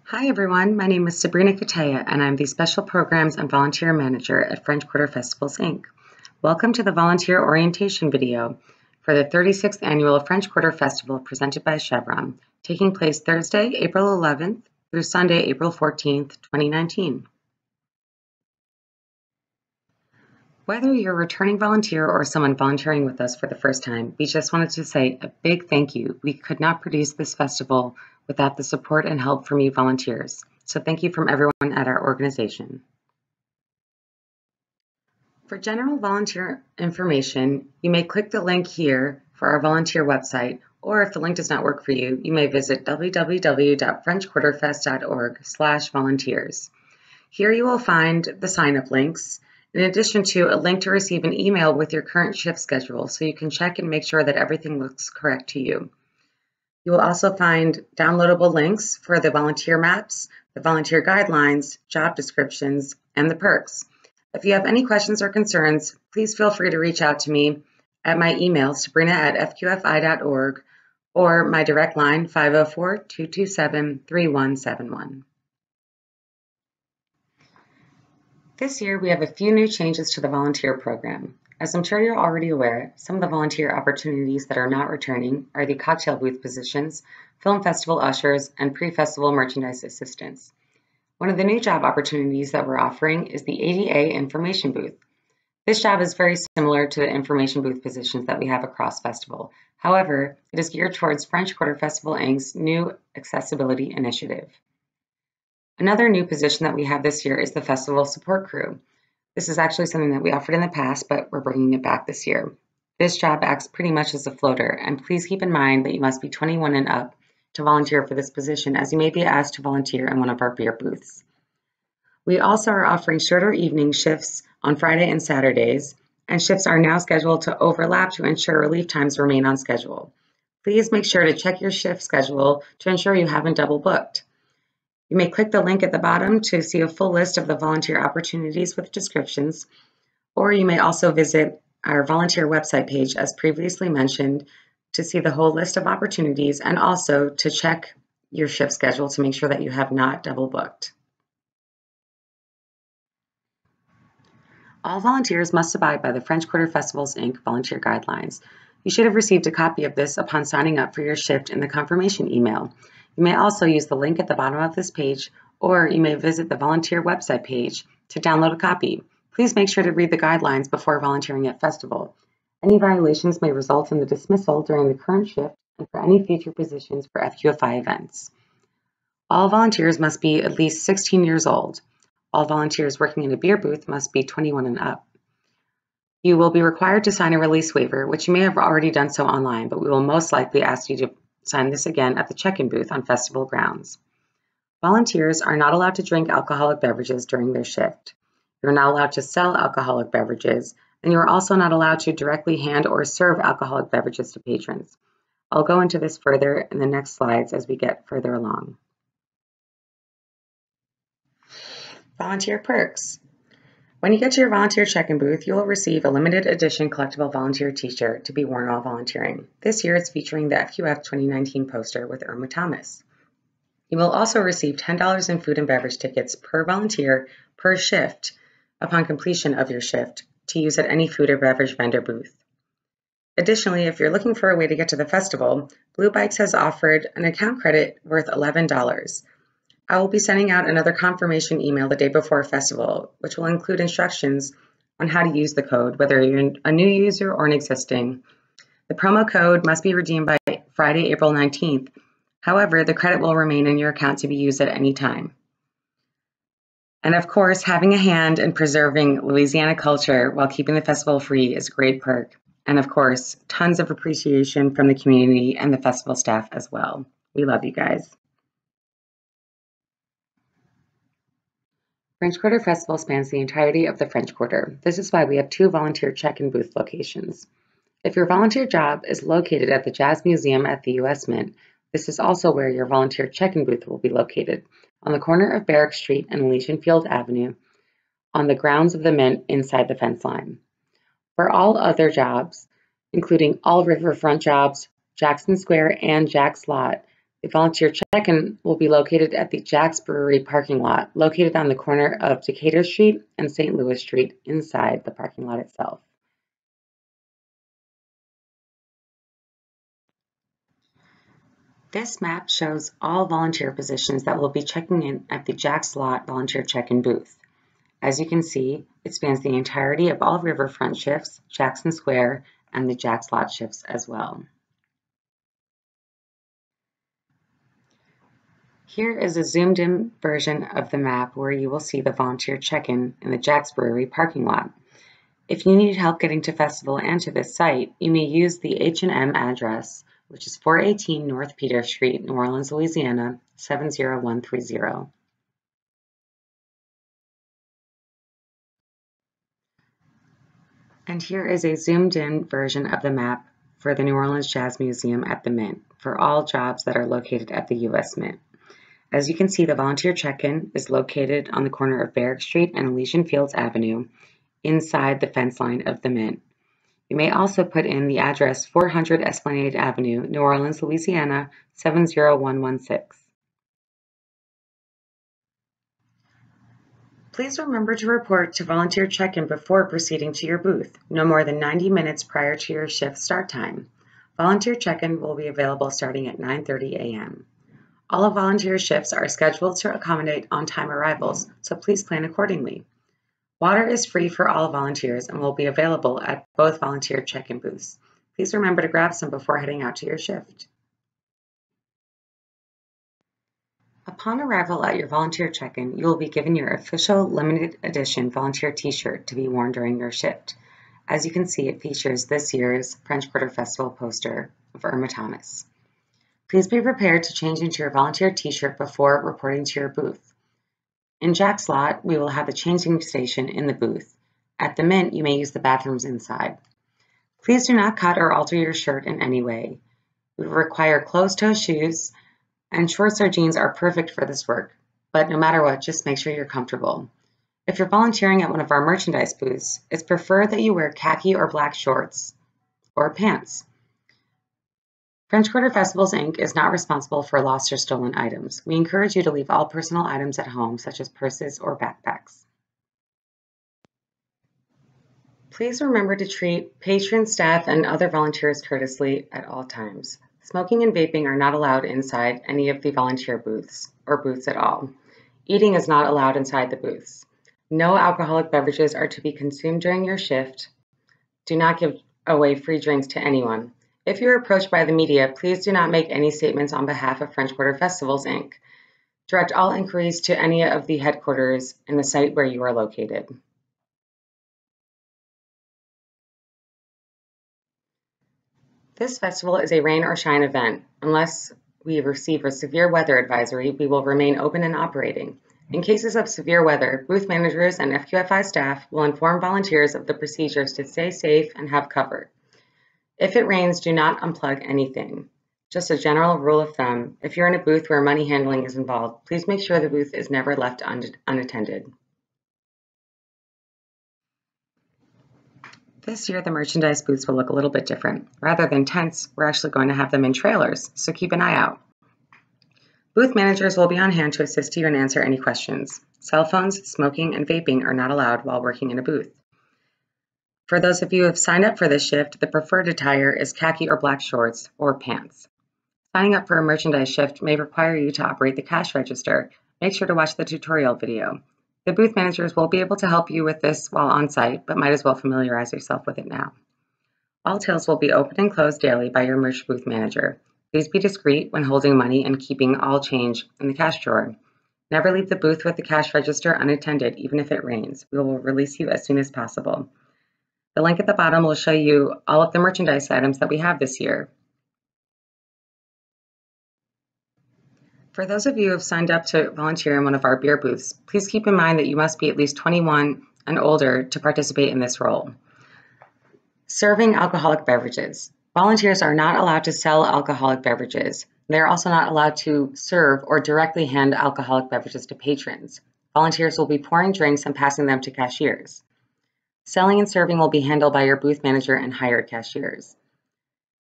Hi everyone, my name is Sabrina Kataya and I'm the Special Programs and Volunteer Manager at French Quarter Festivals, Inc. Welcome to the volunteer orientation video for the 36th Annual French Quarter Festival presented by Chevron, taking place Thursday, April 11th through Sunday, April 14th, 2019. Whether you're a returning volunteer or someone volunteering with us for the first time, we just wanted to say a big thank you. We could not produce this festival without the support and help from you volunteers. So thank you from everyone at our organization. For general volunteer information, you may click the link here for our volunteer website, or if the link does not work for you, you may visit www.frenchquarterfest.org/volunteers. Here you will find the sign-up links, in addition to a link to receive an email with your current shift schedule so you can check and make sure that everything looks correct to you. You will also find downloadable links for the volunteer maps, the volunteer guidelines, job descriptions, and the perks. If you have any questions or concerns, please feel free to reach out to me at my email, sabrina@fqfi.org, or my direct line, 504-227-3171. This year, we have a few new changes to the volunteer program. As I'm sure you're already aware, some of the volunteer opportunities that are not returning are the cocktail booth positions, film festival ushers, and pre-festival merchandise assistants. One of the new job opportunities that we're offering is the ADA information booth. This job is very similar to the information booth positions that we have across festival. However, it is geared towards French Quarter Festival Inc.'s new accessibility initiative. Another new position that we have this year is the festival support crew. This is actually something that we offered in the past, but we're bringing it back this year. This job acts pretty much as a floater, and please keep in mind that you must be 21 and up to volunteer for this position, as you may be asked to volunteer in one of our beer booths. We also are offering shorter evening shifts on Friday and Saturdays, and shifts are now scheduled to overlap to ensure relief times remain on schedule. Please make sure to check your shift schedule to ensure you haven't double booked. You may click the link at the bottom to see a full list of the volunteer opportunities with descriptions, or you may also visit our volunteer website page, as previously mentioned, to see the whole list of opportunities and also to check your shift schedule to make sure that you have not double booked. All volunteers must abide by the French Quarter Festivals, Inc. volunteer guidelines. You should have received a copy of this upon signing up for your shift in the confirmation email. You may also use the link at the bottom of this page, or you may visit the volunteer website page to download a copy. Please make sure to read the guidelines before volunteering at festival. Any violations may result in the dismissal during the current shift and for any future positions for FQFI events. All volunteers must be at least 16 years old. All volunteers working in a beer booth must be 21 and up. You will be required to sign a release waiver, which you may have already done so online, but we will most likely ask you to sign this again at the check-in booth on festival grounds. Volunteers are not allowed to drink alcoholic beverages during their shift. You're not allowed to sell alcoholic beverages, and you are also not allowed to directly hand or serve alcoholic beverages to patrons. I'll go into this further in the next slides as we get further along. Volunteer perks. When you get to your volunteer check-in booth, you will receive a limited edition collectible volunteer t-shirt to be worn while volunteering. This year it's featuring the FQF 2019 poster with Irma Thomas. You will also receive $10 in food and beverage tickets per volunteer per shift upon completion of your shift to use at any food or beverage vendor booth. Additionally, if you're looking for a way to get to the festival, Blue Bikes has offered an account credit worth $11. I will be sending out another confirmation email the day before festival, which will include instructions on how to use the code, whether you're a new user or an existing. The promo code must be redeemed by Friday, April 19th. However, the credit will remain in your account to be used at any time. And of course, having a hand in preserving Louisiana culture while keeping the festival free is a great perk. And of course, tons of appreciation from the community and the festival staff as well. We love you guys. French Quarter Festival spans the entirety of the French Quarter. This is why we have 2 volunteer check-in booth locations. If your volunteer job is located at the Jazz Museum at the U.S. Mint, this is also where your volunteer check-in booth will be located, on the corner of Barrack Street and Elysian Field Avenue, on the grounds of the Mint inside the fence line. For all other jobs, including all riverfront jobs, Jackson Square and Jack's Lot, The volunteer check-in will be located at the Jack's Brewery parking lot, located on the corner of Decatur Street and St. Louis Street inside the parking lot itself. This map shows all volunteer positions that will be checking in at the Jack's Lot volunteer check-in booth. As you can see, it spans the entirety of all riverfront shifts, Jackson Square, and the Jack's Lot shifts as well. Here is a zoomed-in version of the map where you will see the volunteer check-in in the Jack's Brewery parking lot. If you need help getting to Festival and to this site, you may use the H&M address, which is 418 North Peter Street, New Orleans, Louisiana, 70130. And here is a zoomed-in version of the map for the New Orleans Jazz Museum at the Mint for all jobs that are located at the U.S. Mint. As you can see, the volunteer check-in is located on the corner of Barrack Street and Elysian Fields Avenue, inside the fence line of the Mint. You may also put in the address 400 Esplanade Avenue, New Orleans, Louisiana, 70116. Please remember to report to volunteer check-in before proceeding to your booth, no more than 90 minutes prior to your shift start time. Volunteer check-in will be available starting at 9:30 a.m. All of volunteer shifts are scheduled to accommodate on-time arrivals, so please plan accordingly. Water is free for all volunteers and will be available at both volunteer check-in booths. Please remember to grab some before heading out to your shift. Upon arrival at your volunteer check-in, you will be given your official limited edition volunteer t-shirt to be worn during your shift. As you can see, it features this year's French Quarter Festival poster of Irma Thomas. Please be prepared to change into your volunteer t-shirt before reporting to your booth. In Jack's Lot, we will have the changing station in the booth. At the Mint, you may use the bathrooms inside. Please do not cut or alter your shirt in any way. We will require closed-toe shoes, and shorts or jeans are perfect for this work, but no matter what, just make sure you're comfortable. If you're volunteering at one of our merchandise booths, it's preferred that you wear khaki or black shorts or pants. French Quarter Festivals, Inc. is not responsible for lost or stolen items. We encourage you to leave all personal items at home, such as purses or backpacks. Please remember to treat patrons, staff, and other volunteers courteously at all times. Smoking and vaping are not allowed inside any of the volunteer booths, or booths at all. Eating is not allowed inside the booths. No alcoholic beverages are to be consumed during your shift. Do not give away free drinks to anyone. If you're approached by the media, please do not make any statements on behalf of French Quarter Festivals, Inc. Direct all inquiries to any of the headquarters in the site where you are located. This festival is a rain or shine event. Unless we receive a severe weather advisory, we will remain open and operating. In cases of severe weather, booth managers and FQFI staff will inform volunteers of the procedures to stay safe and have cover. If it rains, do not unplug anything. Just a general rule of thumb, if you're in a booth where money handling is involved, please make sure the booth is never left unattended. This year, the merchandise booths will look a little bit different. Rather than tents, we're actually going to have them in trailers, so keep an eye out. Booth managers will be on hand to assist you and answer any questions. Cell phones, smoking, and vaping are not allowed while working in a booth. For those of you who have signed up for this shift, the preferred attire is khaki or black shorts or pants. Signing up for a merchandise shift may require you to operate the cash register. Make sure to watch the tutorial video. The booth managers will be able to help you with this while on site, but might as well familiarize yourself with it now. All tills will be opened and closed daily by your merch booth manager. Please be discreet when holding money and keeping all change in the cash drawer. Never leave the booth with the cash register unattended, even if it rains. We will release you as soon as possible. The link at the bottom will show you all of the merchandise items that we have this year. For those of you who have signed up to volunteer in one of our beer booths, please keep in mind that you must be at least 21 and older to participate in this role. Serving alcoholic beverages. Volunteers are not allowed to sell alcoholic beverages. They are also not allowed to serve or directly hand alcoholic beverages to patrons. Volunteers will be pouring drinks and passing them to cashiers. Selling and serving will be handled by your booth manager and hired cashiers.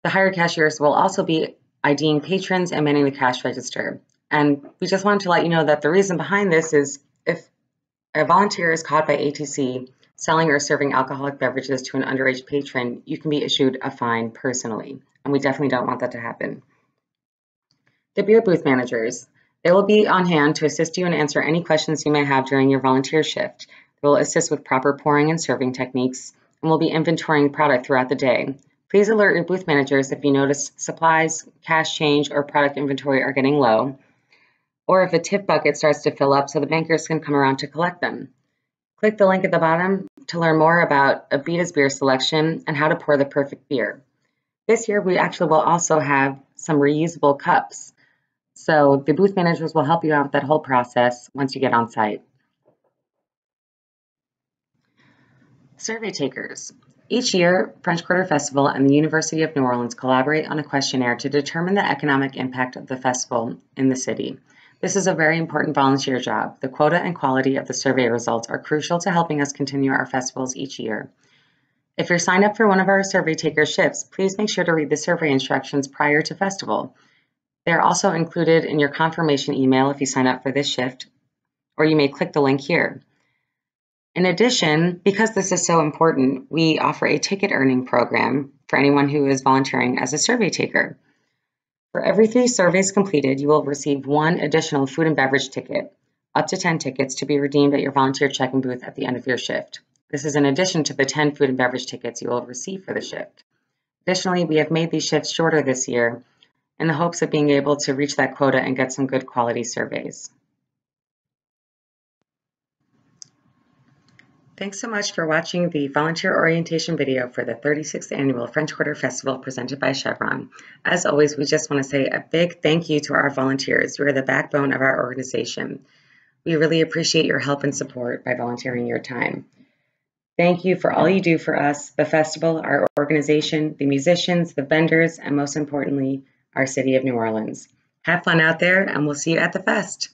The hired cashiers will also be IDing patrons, and manning the cash register. And we just wanted to let you know that the reason behind this is if a volunteer is caught by ATC selling or serving alcoholic beverages to an underage patron, you can be issued a fine personally, and we definitely don't want that to happen. The beer booth managers. They will be on hand to assist you and answer any questions you may have during your volunteer shift. They will assist with proper pouring and serving techniques, and will be inventorying product throughout the day. Please alert your booth managers if you notice supplies, cash change, or product inventory are getting low, or if a tip bucket starts to fill up so the bankers can come around to collect them. Click the link at the bottom to learn more about Abita's beer selection and how to pour the perfect beer. This year, we actually will also have some reusable cups. So the booth managers will help you out with that whole process once you get on site. Survey takers. Each year, French Quarter Festival and the University of New Orleans collaborate on a questionnaire to determine the economic impact of the festival in the city. This is a very important volunteer job. The quota and quality of the survey results are crucial to helping us continue our festivals each year. If you're signed up for one of our survey taker shifts, please make sure to read the survey instructions prior to festival. They are also included in your confirmation email if you sign up for this shift, or you may click the link here. In addition, because this is so important, we offer a ticket earning program for anyone who is volunteering as a survey taker. For every 3 surveys completed, you will receive 1 additional food and beverage ticket, up to 10 tickets to be redeemed at your volunteer check-in booth at the end of your shift. This is in addition to the 10 food and beverage tickets you will receive for the shift. Additionally, we have made these shifts shorter this year in the hopes of being able to reach that quota and get some good quality surveys. Thanks so much for watching the volunteer orientation video for the 36th Annual French Quarter Festival presented by Chevron. As always, we just want to say a big thank you to our volunteers. You are the backbone of our organization. We really appreciate your help and support by volunteering your time. Thank you for all you do for us, the festival, our organization, the musicians, the vendors, and most importantly, our city of New Orleans. Have fun out there, and we'll see you at the fest.